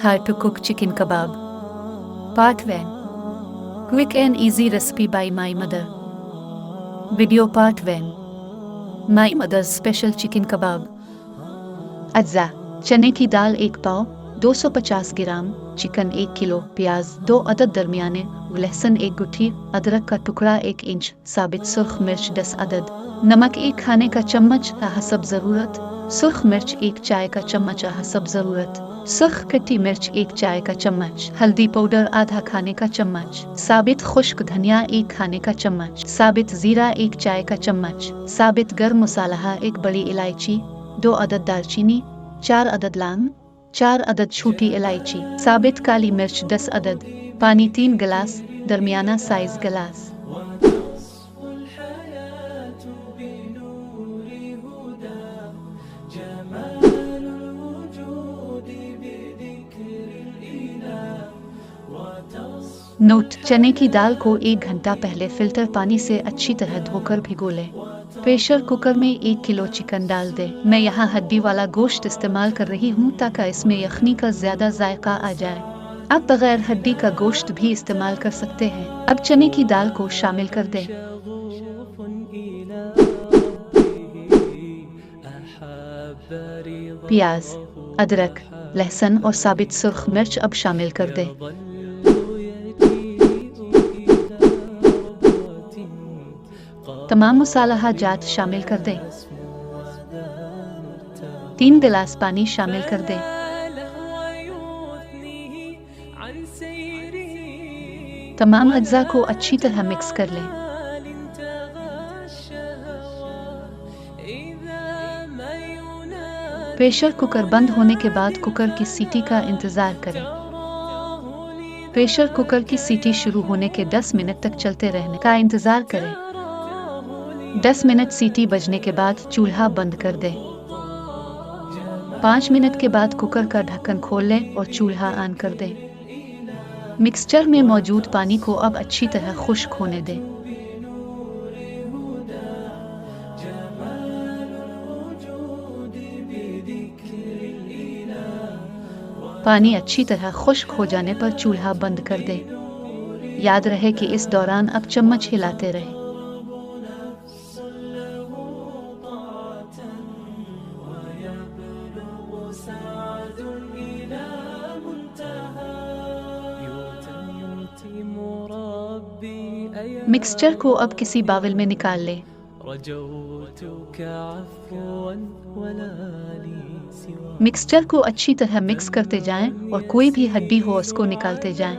How to cook chicken kebab. Part 1. Quick and easy recipe by my mother. Video Part 1. My mother's special chicken kebab. अज्जा चने की दाल 1 पाव, 250 ग्राम, chicken 1 kilo, प्याज 2 अदद दरमियाने, लहसुन 1 गुठी, अदरक का टुकड़ा 1 इंच, साबित सुर्ख मिर्च 10 अदद, नमक 1 खाने का चम्मच हसब ज़रूरत, सुर्ख मिर्च 1 चाय का चम्मच हसब ज़रूरत, सुर्ख खट्टी मिर्च 1 चाय का चम्मच, हल्दी पाउडर आधा खाने का चम्मच, साबित खुश्क धनिया 1 खाने का चम्मच, साबित ज़ीरा 1 चाय का चम्मच, साबित गर्म मसाला 1 बड़ी इलायची, 2 अदद दालचीनी, 4 अदद लौंग, 4 अदद छोटी इलायची, साबित काली मिर्च 10 अदद, पानी 3 गिलास, दरमियाना साइज गिलास। नोट: चने की दाल को 1 घंटा पहले फिल्टर पानी से अच्छी तरह धोकर भिगो लें। प्रेशर कुकर में 1 किलो चिकन डाल दें। मैं यहाँ हड्डी वाला गोश्त इस्तेमाल कर रही हूँ ताकि इसमें यखनी का ज़्यादा जायका आ जाए। आप बगैर हड्डी का गोश्त भी इस्तेमाल कर सकते हैं। अब चने की दाल को शामिल कर दें। प्याज, अदरक, लहसुन और साबित सुर्ख मिर्च अब शामिल कर दें। तमाम मसाला जात शामिल कर दें। 3 गिलास पानी शामिल कर दें। तमाम अज्जा को अच्छी तरह मिक्स कर लें। प्रेशर कुकर बंद होने के बाद कुकर की सीटी का इंतज़ार करें। प्रेशर कुकर की सीटी शुरू होने के 10 मिनट तक चलते रहने का इंतज़ार करें। 10 मिनट सीटी बजने के बाद चूल्हा बंद कर दें। 5 मिनट के बाद कुकर का ढक्कन खोल लें और चूल्हा ऑन कर दें। मिक्सचर में मौजूद पानी को अब अच्छी तरह खुश्क होने दें। पानी अच्छी तरह खुश्क हो जाने पर चूल्हा बंद कर दें। याद रहे कि इस दौरान अब चम्मच हिलाते रहें। मिक्सचर को अब किसी बावल में निकाल लें। मिक्सचर को अच्छी तरह मिक्स करते जाएं और कोई भी हड्डी हो उसको निकालते जाएं,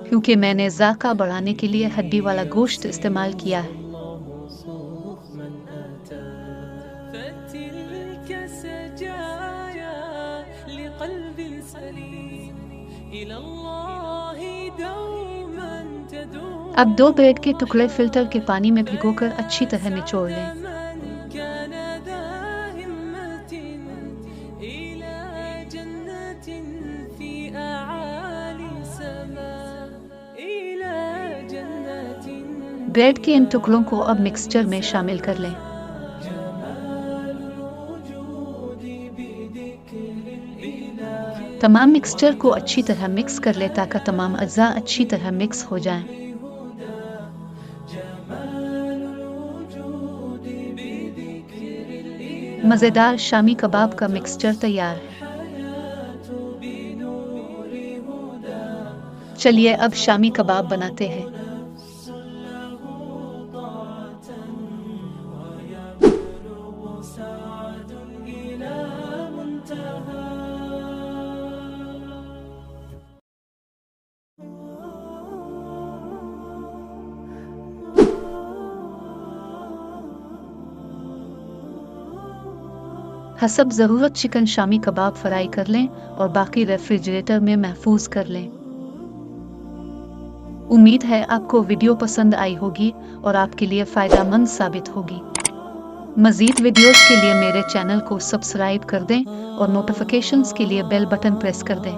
क्योंकि मैंने जायका बढ़ाने के लिए हड्डी वाला गोश्त इस्तेमाल किया है। अब 2 ब्रेड के टुकड़े फिल्टर के पानी में भिगोकर अच्छी तरह निचोड़ लें। ब्रेड के इन टुकड़ों को अब मिक्सचर में शामिल कर लें। तमाम मिक्सचर को अच्छी तरह मिक्स कर लें ताकि तमाम अज्जा अच्छी तरह मिक्स हो जाएं। मज़ेदार शामी कबाब का मिक्सचर तैयार है। चलिए अब शामी कबाब बनाते हैं। हसब ज़रूरत चिकन शामी कबाब फ्राई कर लें और बाकी रेफ्रिजरेटर में महफूज कर लें। उम्मीद है आपको वीडियो पसंद आई होगी और आपके लिए फ़ायदेमंद साबित होगी। मज़ीद वीडियोस के लिए मेरे चैनल को सब्सक्राइब कर दें और नोटिफिकेशंस के लिए बेल बटन प्रेस कर दें।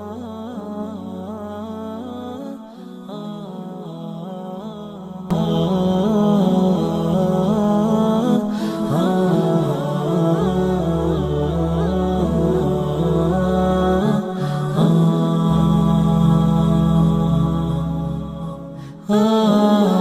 ah